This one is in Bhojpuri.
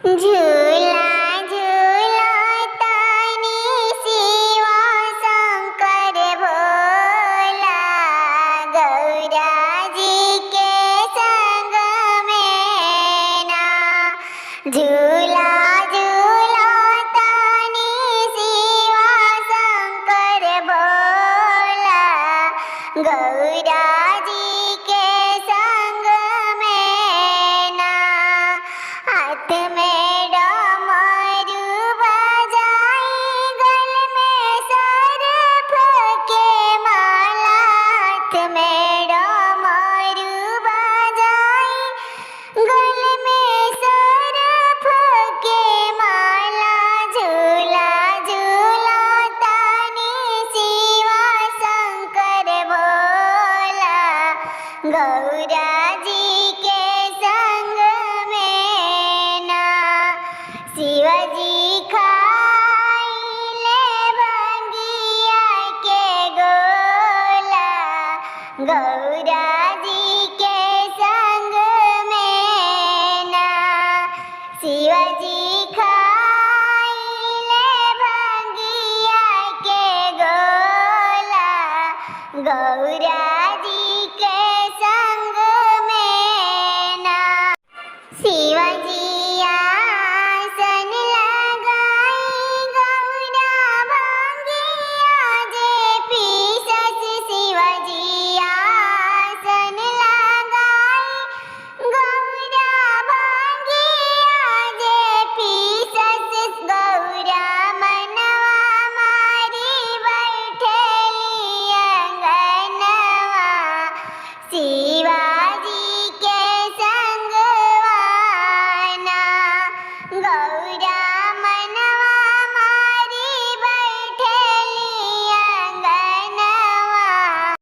झूला झूला तानी शिवा शंकर भोला, गौरा जी के संग में ना। झूला झूला तानी शिवा शंकर भोला, गौरा जी के संग में ना। हाथ में डमरू बजाई, गल में सर्प के माला। हाथ में डमरू बजाई, गल में सर्प के माला। झूला झूला तानी शिवा शंकर भोला, गौरा जी के संग में ना। शिवजी खाइले भंगिया के गोला, गौरा जी के संग में ना। शिवजी खाइले भंगिया के गोला, गौरा जी के संग में ना। शिवजी आसन लगाई, गौरा भंगिया जे पीसस। शिवजी आसन लगाई, गौरा भंगिया जे पीसस। गौरा मनवा मारी बैठेली अंगनवा, शिवाजी के संगवाना। गौरा